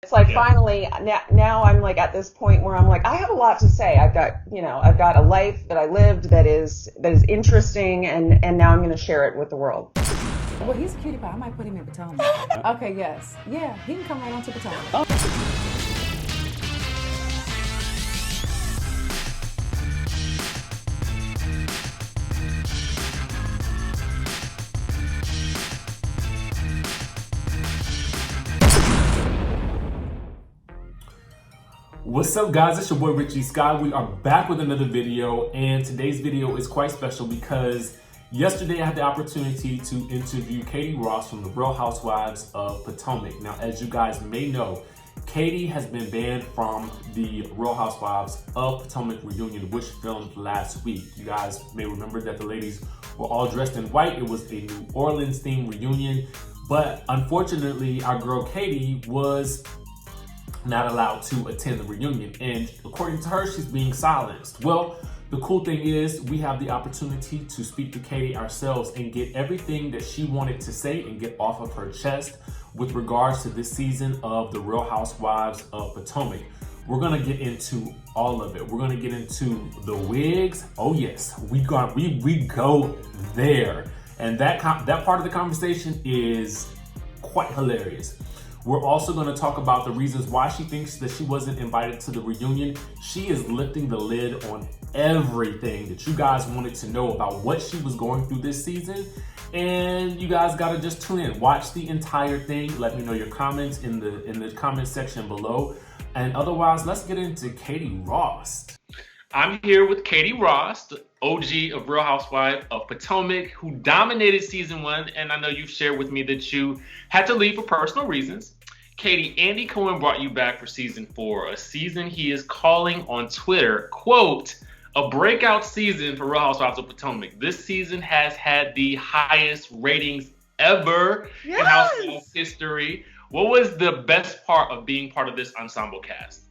It's like finally now I'm like at this point where I'm like, I have a lot to say. I've got a life that I lived that is interesting, and now I'm going to share it with the world. Well, he's a cutie pie. I might put him in Potomac. Okay, yes. Yeah, he can come right on to Potomac. What's up, guys? It's your boy Richie Sky. We are back with another video, and today's video is quite special because yesterday I had the opportunity to interview Katie Rost from the Real Housewives of Potomac. Now, as you guys may know, Katie has been banned from the Real Housewives of Potomac reunion, which filmed last week. You guys may remember that the ladies were all dressed in white. It was a New Orleans themed reunion, but unfortunately, our girl Katie was not allowed to attend the reunion, and according to her, she's being silenced. Well, the cool thing is we have the opportunity to speak to Katie ourselves and get everything that she wanted to say and get off of her chest with regards to this season of the Real Housewives of Potomac. We're gonna get into all of it. We're gonna get into the wigs. Oh yes, we go there, and that part of the conversation is quite hilarious. We're also going to talk about the reasons why she thinks that she wasn't invited to the reunion. She is lifting the lid on everything that you guys wanted to know about what she was going through this season. And you guys got to just tune in. Watch the entire thing. Let me know your comments in the comment section below. And otherwise, let's get into Katie Rost. I'm here with Katie Rost, OG of Real Housewives of Potomac, who dominated season 1, and I know you've shared with me that you had to leave for personal reasons. Katie, Andy Cohen brought you back for season 4, a season he is calling on Twitter, quote, a breakout season for Real Housewives of Potomac. This season has had the highest ratings ever in Housewives history. What was the best part of being part of this ensemble cast?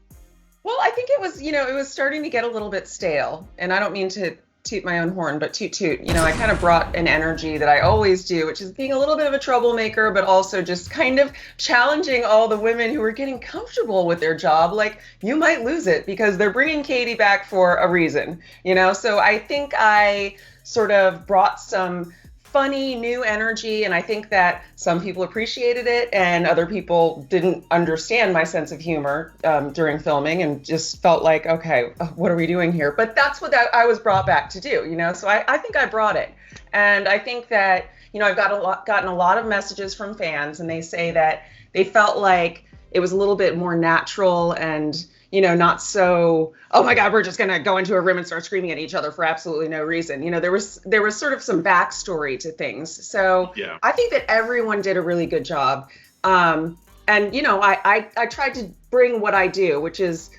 Well, I think it was starting to get a little bit stale, and I don't mean to toot my own horn, but toot toot. I kind of brought an energy that I always do, which is being a little bit of a troublemaker, but also just kind of challenging all the women who are getting comfortable with their job. Like, you might lose it because they're bringing Katie back for a reason, So I think I sort of brought some funny new energy, and I think that some people appreciated it and other people didn't understand my sense of humor during filming and just felt like, okay, what are we doing here? But that's what I was brought back to do, so I think I brought it. And I think that I've gotten a lot of messages from fans, and they say that they felt like it was a little bit more natural and not so, oh my God, we're just going to go into a room and start screaming at each other for absolutely no reason. There was sort of some backstory to things. So yeah. I think that everyone did a really good job. And, I tried to bring what I do, which is,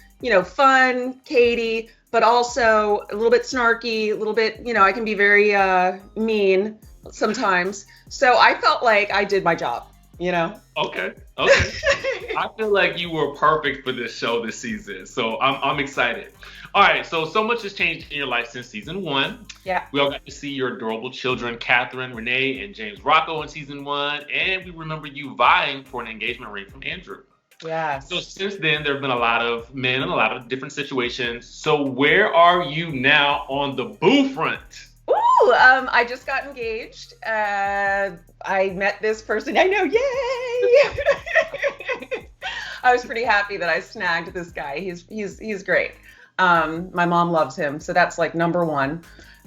fun, Katie, but also a little bit snarky, a little bit, I can be very mean sometimes. So I felt like I did my job. Okay. I feel like you were perfect for this show this season, so I'm excited. All right, so much has changed in your life since season 1. Yeah. We all got to see your adorable children, Catherine, Renee, and James Rocco in season 1, and we remember you vying for an engagement ring from Andrew. Yeah. So since then, there have been a lot of men and a lot of different situations. So where are you now on the boo front? Ooh, I just got engaged. I met this person. I know, yay! I was pretty happy that I snagged this guy. He's great. My mom loves him, so that's like number one.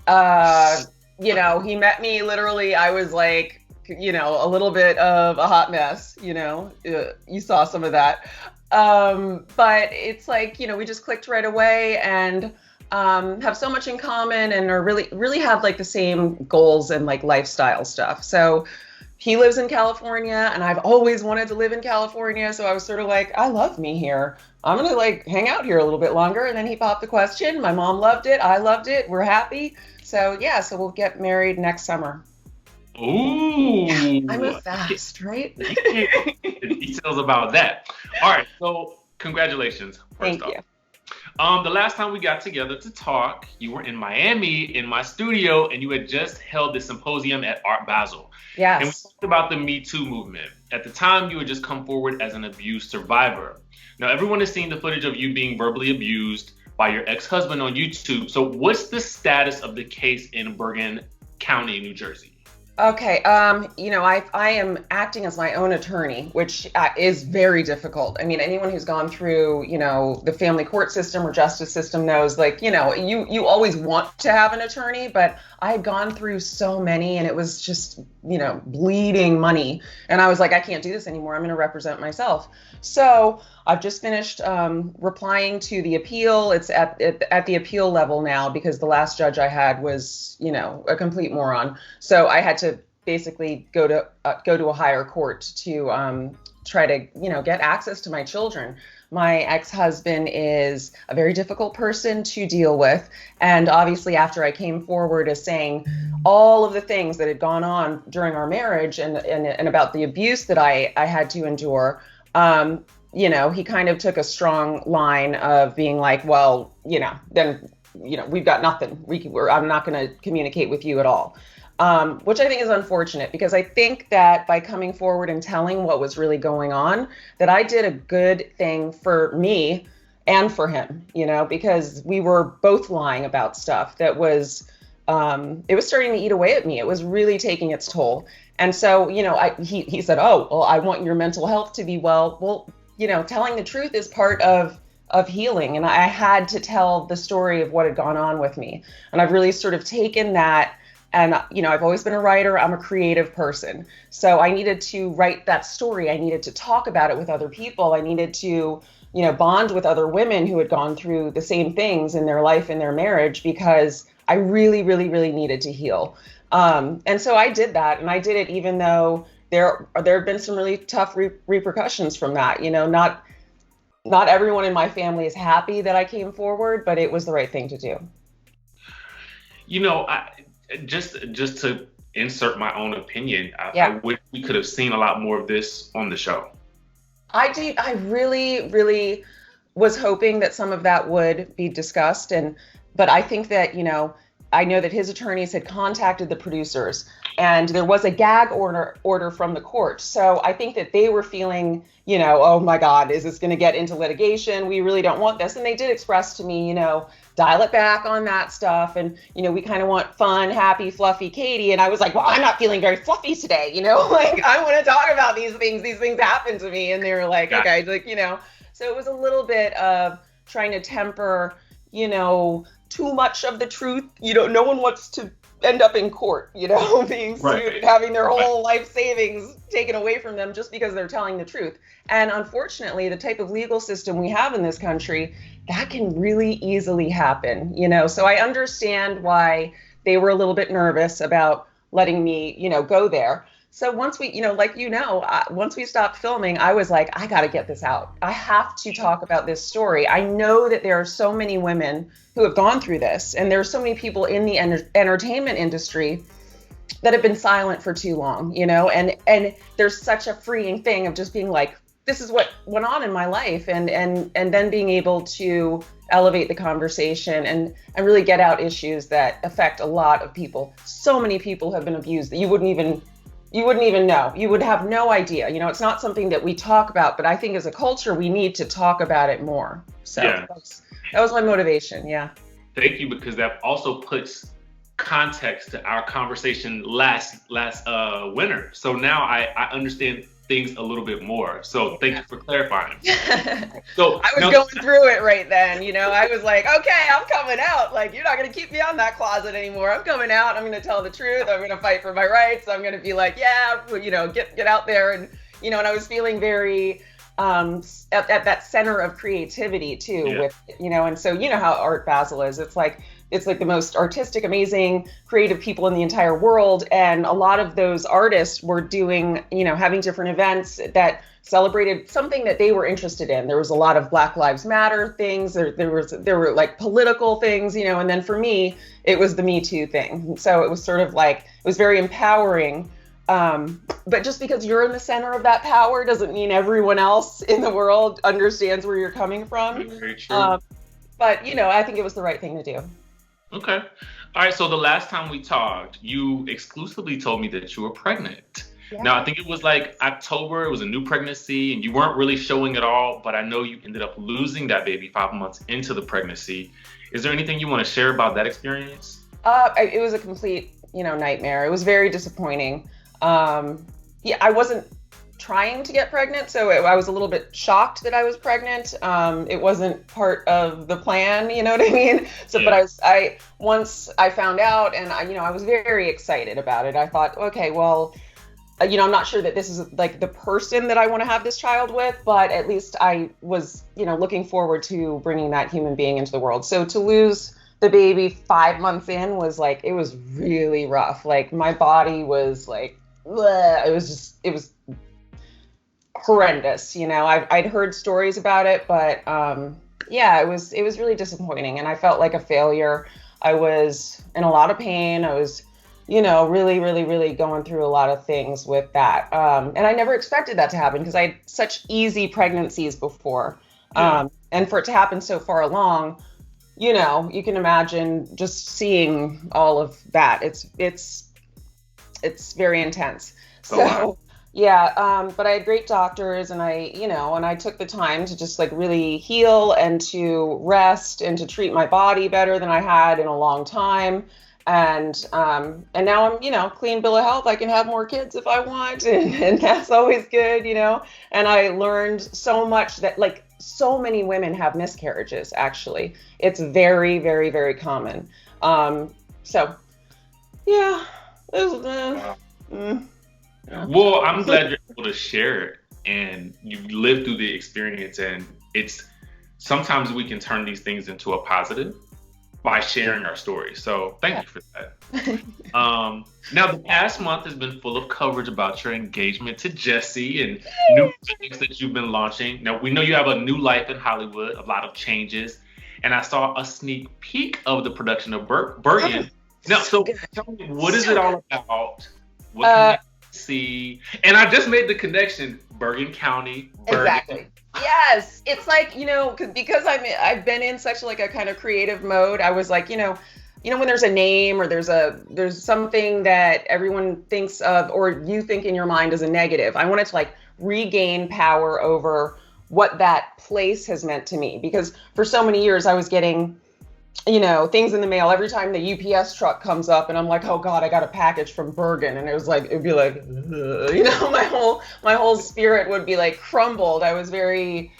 He met me literally. I was like, a little bit of a hot mess. You saw some of that. But it's like, we just clicked right away and have so much in common and are really have like the same goals and like lifestyle stuff. So he lives in California and I've always wanted to live in California. So I was sort of like, I love me here. I'm going to like hang out here a little bit longer. And then he popped the question. My mom loved it. I loved it. We're happy. So yeah, so we'll get married next summer. Ooh. I'm a fast, right? Details about that. All right. So congratulations. Thank you. The last time we got together to talk, you were in Miami in my studio, and you had just held this symposium at Art Basel. Yes. And we talked about the Me Too movement. At the time, you had just come forward as an abuse survivor. Now, everyone has seen the footage of you being verbally abused by your ex-husband on YouTube. So what's the status of the case in Bergen County, New Jersey? Okay, I am acting as my own attorney, which is very difficult. I mean, anyone who's gone through, the family court system or justice system knows, you always want to have an attorney, but I had gone through so many and it was just, bleeding money. And I was like, I can't do this anymore. I'm going to represent myself. So I've just finished replying to the appeal. It's at the appeal level now because the last judge I had was, a complete moron. So I had to basically go to a higher court to try to, get access to my children. My ex-husband is a very difficult person to deal with. And obviously after I came forward as saying all of the things that had gone on during our marriage and about the abuse that I had to endure, he kind of took a strong line of being like, well, then, we've got nothing. I'm not going to communicate with you at all. Which I think is unfortunate because I think that by coming forward and telling what was really going on, that I did a good thing for me and for him, because we were both lying about stuff that was, it was starting to eat away at me. It was really taking its toll. And so, he said, oh, well, I want your mental health to be well. Well, telling the truth is part of healing. And I had to tell the story of what had gone on with me. And I've really sort of taken that. And, I've always been a writer. I'm a creative person. So I needed to write that story. I needed to talk about it with other people. I needed to, bond with other women who had gone through the same things in their life, in their marriage, because I really, really, really needed to heal. And so I did that. And I did it even though there have been some really tough repercussions from that. Not everyone in my family is happy that I came forward, but it was the right thing to do. Just to insert my own opinion, I wish we could have seen a lot more of this on the show. I really, really was hoping that some of that would be discussed. But I think that, I know that his attorneys had contacted the producers and there was a gag order from the court. So I think that they were feeling, oh my God, is this going to get into litigation? We really don't want this. And they did express to me, dial it back on that stuff. And, we kind of want fun, happy, fluffy Katie. And I was like, well, I'm not feeling very fluffy today. I want to talk about these things. These things happen to me. And they were like, okay, so it was a little bit of trying to temper, too much of the truth. No one wants to end up in court, being sued and having their whole life savings taken away from them just because they're telling the truth. And unfortunately, the type of legal system we have in this country, that can really easily happen, So I understand why they were a little bit nervous about letting me, go there. So once we, once we stopped filming, I was like, I got to get this out. I have to talk about this story. I know that there are so many women who have gone through this, and there are so many people in the entertainment industry that have been silent for too long, and there's such a freeing thing of just being like, this is what went on in my life, and then being able to elevate the conversation and really get out issues that affect a lot of people. So many people have been abused that you wouldn't even know. You would have no idea. It's not something that we talk about, but I think as a culture, we need to talk about it more. So that was my motivation. Yeah. Thank you, because that also puts context to our conversation last winter. So now I understand things a little bit more. So thank you for clarifying. So I was going through it right then. I was like, okay, I'm coming out. Like, you're not going to keep me on that closet anymore. I'm coming out. I'm going to tell the truth. I'm going to fight for my rights. I'm going to be like, get out there. And, and I was feeling very at that center of creativity too, with, and so, how Art Basel is. It's like the most artistic, amazing, creative people in the entire world. And a lot of those artists were doing, having different events that celebrated something that they were interested in. There was a lot of Black Lives Matter things. There were like political things, and then for me, it was the Me Too thing. So it was sort of like, it was very empowering. But just because you're in the center of that power doesn't mean everyone else in the world understands where you're coming from. Very true. But, you know, I think it was the right thing to do. Okay. All right. So the last time we talked, you exclusively told me that you were pregnant. Yeah. Now, I think it was like October. It was a new pregnancy, and you weren't really showing at all. But I know you ended up losing that baby 5 months into the pregnancy. Is there anything you want to share about that experience? It was a complete, you know, nightmare. It was very disappointing. Yeah, I wasn't trying to get pregnant, so I was a little bit shocked that I was pregnant. It wasn't part of the plan, you know what I mean? So, Yeah. but once I found out, and I was very excited about it. I thought, okay, well, you know, I'm not sure that this is like the person that I want to have this child with, but at least I was, you know, looking forward to bringing that human being into the world. So to lose the baby 5 months in was like, it was really rough. Like my body was like, bleh. It was horrendous. You know, I'd heard stories about it, but yeah, it was really disappointing, and I felt like a failure. I was in a lot of pain. I was, you know, really, really, really going through a lot of things with that. And I never expected that to happen because I had such easy pregnancies before. Yeah. And for it to happen so far along, you know, you can imagine just seeing all of that. It's very intense. Oh, wow. Yeah, but I had great doctors, and I took the time to just like really heal and to rest and to treat my body better than I had in a long time. And now I'm, you know, clean bill of health. I can have more kids if I want, and that's always good, you know. And I learned so much that like so many women have miscarriages. Actually, it's very, very, very common. So yeah, it was. Yeah. Well, I'm glad you're able to share it and you've lived through the experience. And it's sometimes we can turn these things into a positive by sharing our stories. So thank you for that. Now, the past month has been full of coverage about your engagement to Jesse and new things that you've been launching. Now, we know you have a new life in Hollywood, a lot of changes. And I saw a sneak peek of the production of Bergen. Now, so tell me, what is it all about? What can you see? And I just made the connection, Bergen County, Bergen. Exactly. Yes, it's like, you know, because I've been in such like a kind of creative mode. I was like, you know, when there's a name or there's something that everyone thinks of or you think in your mind as a negative. I wanted to like regain power over what that place has meant to me, because for so many years I was getting, you know, things in the mail every time the UPS truck comes up, and I'm like, oh God, I got a package from Bergen, and it'd be like, you know, my whole spirit would be like crumbled. I was very,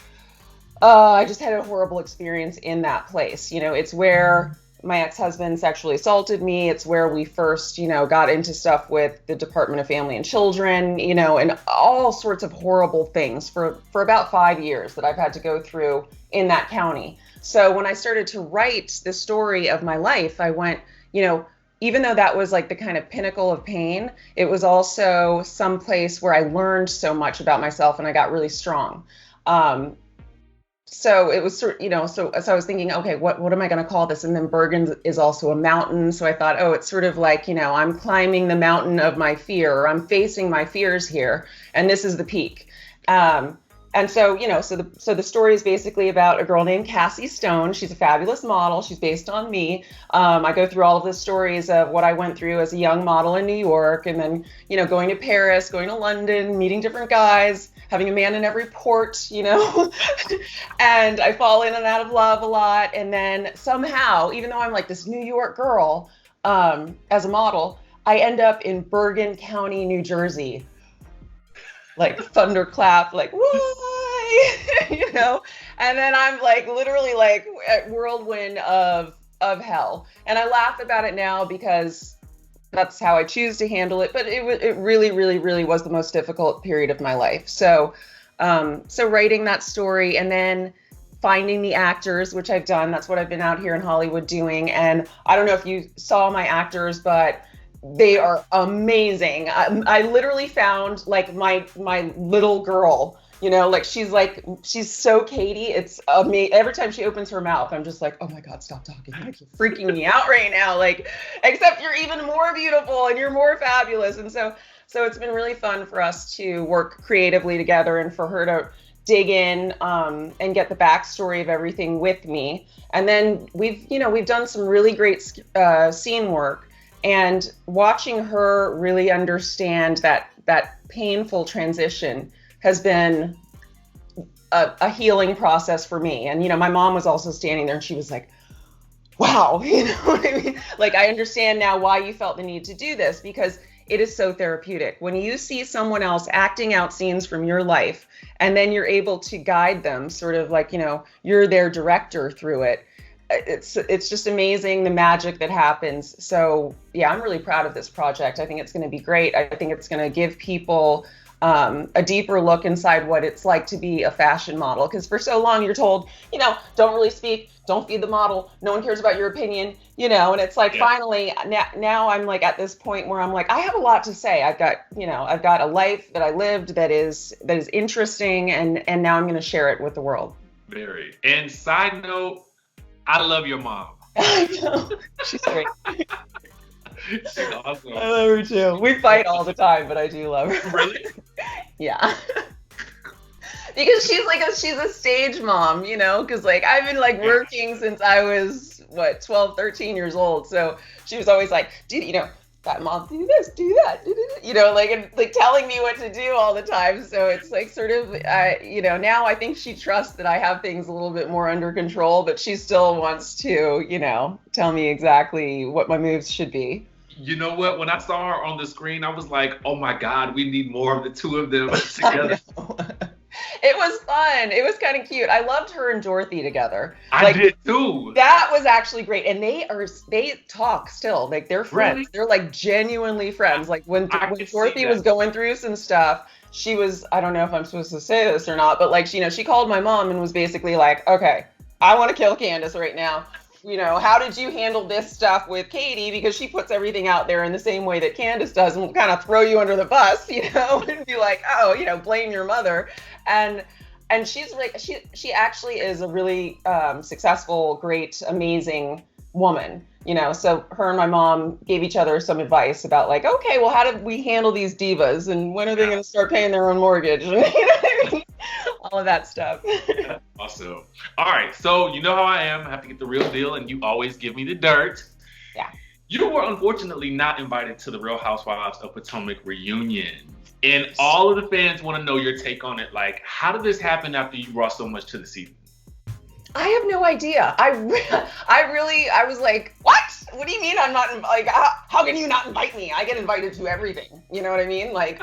I just had a horrible experience in that place. You know, it's where my ex-husband sexually assaulted me. It's where we first, you know, got into stuff with the Department of Family and Children, you know, and all sorts of horrible things for about 5 years that I've had to go through in that county. So when I started to write the story of my life, I went, you know, even though that was like the kind of pinnacle of pain, it was also some place where I learned so much about myself and I got really strong. So it was sort of, you know, so I was thinking, okay, what am I going to call this? And then Bergen is also a mountain. So I thought, oh, it's sort of like, you know, I'm climbing the mountain of my fear, or I'm facing my fears here, and this is the peak. And so, you know, so the story is basically about a girl named Cassie Stone. She's a fabulous model. She's based on me. I go through all of the stories of what I went through as a young model in New York, and then, you know, going to Paris, going to London, meeting different guys, having a man in every port, you know, and I fall in and out of love a lot. And then somehow, even though I'm like this New York girl, as a model, I end up in Bergen County, New Jersey. Like thunderclap, like why, you know, and then I'm like literally like at whirlwind of hell, and I laugh about it now because that's how I choose to handle it. But it really, really, really was the most difficult period of my life. So, so writing that story and then finding the actors, which I've done. That's what I've been out here in Hollywood doing. And I don't know if you saw my actors, but they are amazing. I literally found like my little girl, you know, like she's so Katie. It's amazing. Every time she opens her mouth, I'm just like, oh my God, stop talking. Like, you're freaking me out right now. Like, except you're even more beautiful and you're more fabulous. And so it's been really fun for us to work creatively together and for her to dig in and get the backstory of everything with me. And then we've done some really great scene work, and watching her really understand that painful transition has been a healing process for me. And, my mom was also standing there and she was like, wow, you know what I mean? Like, I understand now why you felt the need to do this, because it is so therapeutic. When you see someone else acting out scenes from your life, and then you're able to guide them, sort of like, you're their director through it. It's just amazing, the magic that happens. So yeah, I'm really proud of this project. I think it's going to be great. I think it's going to give people a deeper look inside what it's like to be a fashion model. Because for so long you're told, don't really speak, don't feed the model, no one cares about your opinion, and it's like, finally now I'm like at this point where I'm like, I have a lot to say. I've got a life that I lived that is interesting, and now I'm going to share it with the world. Very. And side note, I love your mom. I know. She's great. She's awesome. I love her too. We fight all the time, but I do love her. Really? Yeah. Because she's a stage mom, because like I've been like working since I was 12, 13 years old. So she was always like, that mom, do this, do that, and telling me what to do all the time. So it's like sort of, now I think she trusts that I have things a little bit more under control, but she still wants to, tell me exactly what my moves should be. You know what? When I saw her on the screen, I was like, oh my God, we need more of the two of them together. It was fun. It was kind of cute. I loved her and Dorothy together. I did too. That was actually great. And they talk still. Like, they're friends. Really? They're like genuinely friends. Like when Dorothy was going through some stuff, she was, I don't know if I'm supposed to say this or not, but like, she called my mom and was basically like, okay, I want to kill Candace right now. How did you handle this stuff with Katie? Because she puts everything out there in the same way that Candace does, and will kind of throw you under the bus, and be like, oh, blame your mother. And she's like, she actually is a really successful, great, amazing woman, so her and my mom gave each other some advice about like, okay, well, how did we handle these divas, and when are they going to start paying their own mortgage? All of that stuff. That's awesome. All right, so you know how I am. I have to get the real deal, and you always give me the dirt. Yeah. You were unfortunately not invited to the Real Housewives of Potomac reunion. And all of the fans want to know your take on it. Like, how did this happen after you brought so much to the season? I have no idea. I was like, what? What do you mean I'm not, like, how can you not invite me? I get invited to everything. You know what I mean? Like,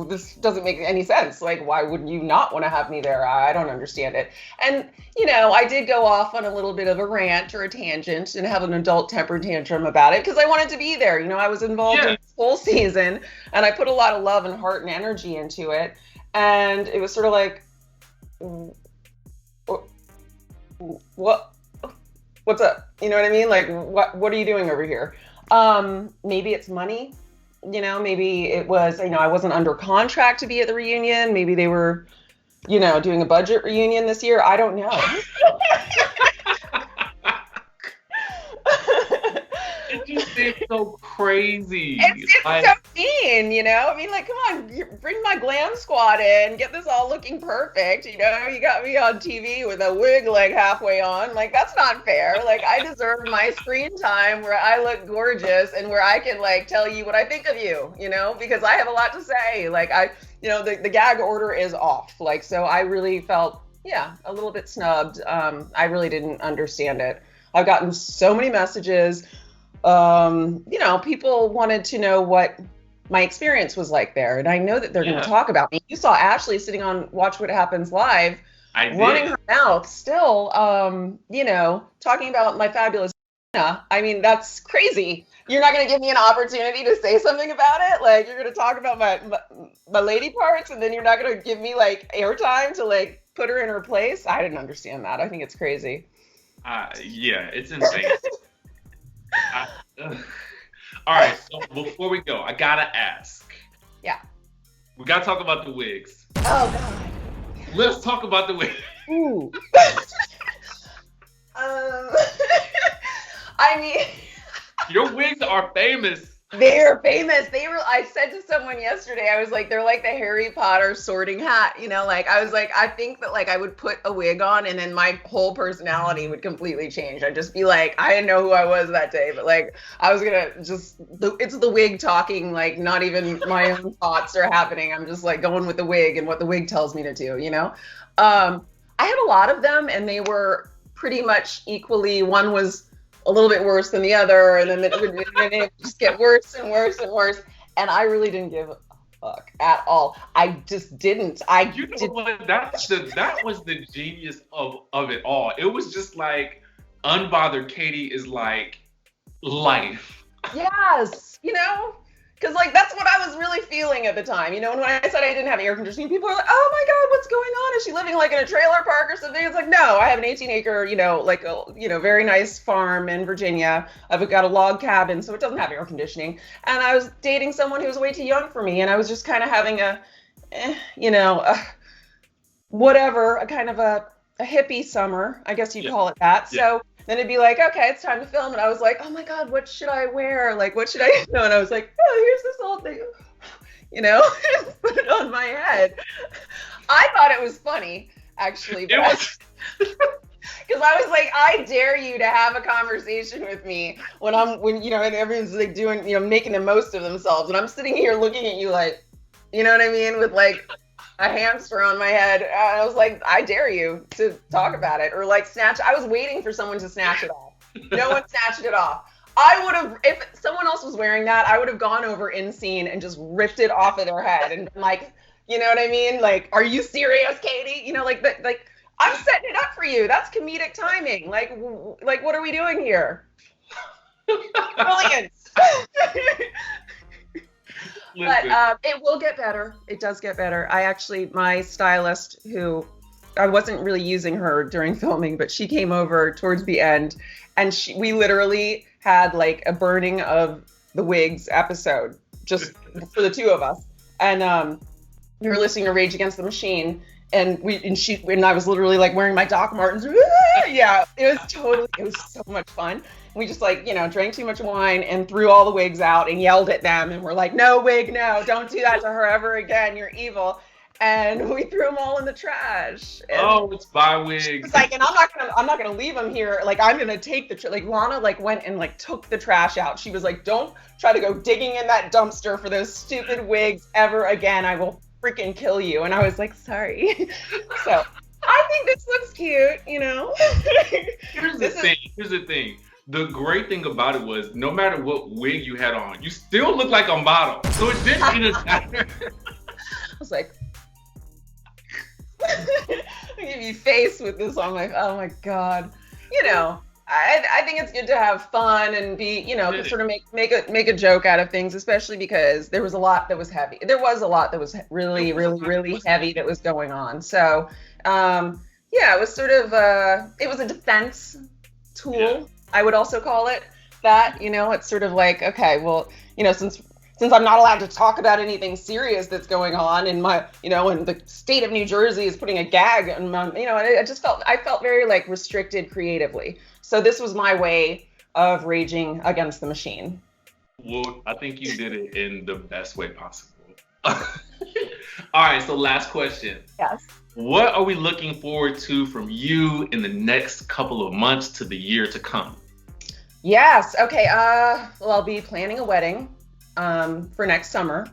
this doesn't make any sense. Like, why wouldn't you not want to have me there? I don't understand it. And, I did go off on a little bit of a rant or a tangent and have an adult temper tantrum about it because I wanted to be there. I was involved in this whole season, and I put a lot of love and heart and energy into it. And it was sort of like, what's up? You know what I mean? Like, what are you doing over here? Maybe it's money. Maybe it was, I wasn't under contract to be at the reunion. Maybe they were, doing a budget reunion this year. I don't know. It just seems so crazy. It's so mean, I mean, like, come on, bring my glam squad in, get this all looking perfect. You got me on TV with a wig like halfway on. Like, that's not fair. Like, I deserve my screen time where I look gorgeous and where I can like tell you what I think of you, because I have a lot to say. Like, the gag order is off. Like, so I really felt, a little bit snubbed. I really didn't understand it. I've gotten so many messages. People wanted to know what my experience was like there. And I know that they're going to talk about me. You saw Ashley sitting on Watch What Happens Live, running her mouth still, talking about my fabulous. I mean, that's crazy. You're not going to give me an opportunity to say something about it? Like, you're going to talk about my lady parts, and then you're not going to give me like airtime to like put her in her place? I didn't understand that. I think it's crazy. Yeah, it's insane. All right, so before we go, I gotta ask. Yeah. We gotta talk about the wigs. Oh, God. Let's talk about the wigs. Ooh. I mean... Your wigs are famous. They're famous. I said to someone yesterday, I was like, they're like the Harry Potter sorting hat, like I was like, I think that like I would put a wig on and then my whole personality would completely change. I'd just be like, I didn't know who I was that day, but like I was gonna it's the wig talking, like not even my own thoughts are happening. I'm just like going with the wig and what the wig tells me to do, I had a lot of them and they were pretty much equally, one was a little bit worse than the other, and then it would just get worse and worse and worse. And I really didn't give a fuck at all. I just didn't. What? That was the genius of it all. It was just like unbothered Katie is like life. Yes, because like that's what I was really feeling at the time. And when I said I didn't have air conditioning, people are like, "Oh my God, what's going on? Is she living like in a trailer park or something?" It's like, no, I have an 18-acre, like a very nice farm in Virginia. I've got a log cabin, so it doesn't have air conditioning. And I was dating someone who was way too young for me, and I was just kind of having a kind of a hippie summer, I guess you'd call it that. Yeah. So then it'd be like, okay, it's time to film. And I was like, oh my God, what should I wear? Like, what should I do? And I was like, oh, here's this whole thing, put it on my head. I thought it was funny, actually. Because I was like, I dare you to have a conversation with me when and everyone's like doing, making the most of themselves. And I'm sitting here looking at you like, you know what I mean? With like a hamster on my head. And I was like, I dare you to talk about it or like snatch. I was waiting for someone to snatch it off. No one snatched it off. I would have, if someone else was wearing that, I would have gone over in scene and just ripped it off of their head and been like, you know what I mean? Like, are you serious, Katie? Like I'm setting it up for you. That's comedic timing. Like what are we doing here? Brilliant. But it will get better. It does get better. My stylist, who I wasn't really using her during filming, but she came over towards the end, and we literally had like a burning of the wigs episode just for the two of us. And we were listening to Rage Against the Machine, and I was literally like wearing my Doc Martens. Yeah, it was so much fun. We just like, drank too much wine and threw all the wigs out and yelled at them. And we're like, no wig, no, don't do that to her ever again. You're evil. And we threw them all in the trash. And it's buy wigs. It's like, and I'm not gonna leave them here. Like, I'm gonna take like Lana like went and like took the trash out. She was like, don't try to go digging in that dumpster for those stupid wigs ever again. I will freaking kill you. And I was like, sorry. So I think this looks cute, Here's the thing. The great thing about it was no matter what wig you had on, you still look like a model. So it didn't even matter. I was like, I give you face with this on. I'm like, oh my God. I think it's good to have fun and be, sort of make a joke out of things, especially because there was a lot that was heavy. There was a lot that was really, really, really heavy that was going on. So, it was sort of, it was a defense tool. Yeah. I would also call it that, it's sort of like, okay, well, since I'm not allowed to talk about anything serious that's going on in my, and the state of New Jersey is putting a gag on my, I felt very like restricted creatively. So this was my way of raging against the machine. Well, I think you did it in the best way possible. All right, so last question. Yes. What are we looking forward to from you in the next couple of months to the year to come? Yes. Okay. Well, I'll be planning a wedding for next summer.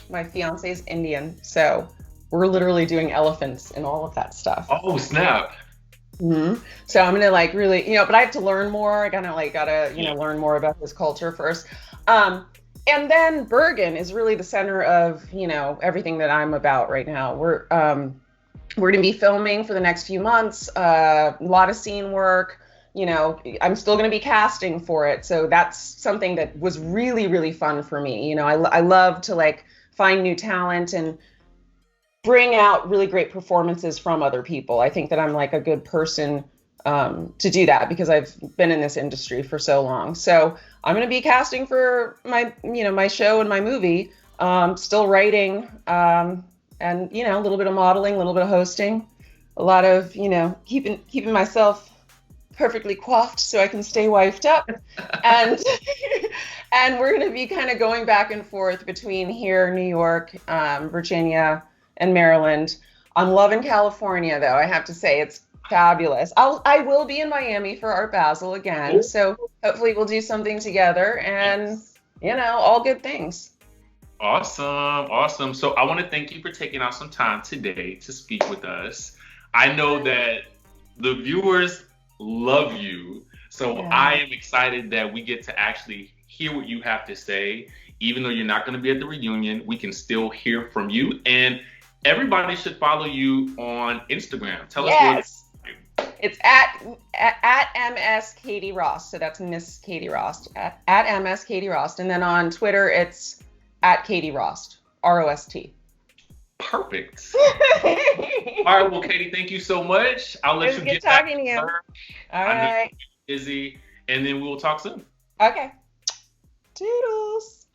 My fiance is Indian, so we're literally doing elephants and all of that stuff. Oh, snap. Mm-hmm. So I'm gonna like really, but I have to learn more. I gotta learn more about this culture first. And then Bergen is really the center of, everything that I'm about right now. We're gonna be filming for the next few months, a lot of scene work. I'm still going to be casting for it. So that's something that was really, really fun for me. I love to like find new talent and bring out really great performances from other people. I think that I'm like a good person to do that because I've been in this industry for so long. So I'm going to be casting for my show and my movie, still writing, and, a little bit of modeling, a little bit of hosting, a lot of, keeping myself perfectly coiffed so I can stay wifed up and And we're going to be kind of going back and forth between here, New York, Virginia, and Maryland. I'm loving California, though. I have to say, it's fabulous. I will be in Miami for Art Basel again. So hopefully we'll do something together and, all good things. Awesome. So I want to thank you for taking out some time today to speak with us. I know that the viewers love you. So I am excited that we get to actually hear what you have to say. Even though you're not going to be at the reunion, we can still hear from you. And everybody should follow you on Instagram. Tell us what. It's at MS Katie Rost. So that's Miss Katie Rost. At MS Katie Rost. And then on Twitter, it's at Katie Rost. ROST. Perfect. All right. Well, Katie, thank you so much. I'll let you get talking to you. All right. Busy. And then we'll talk soon. Okay. Toodles.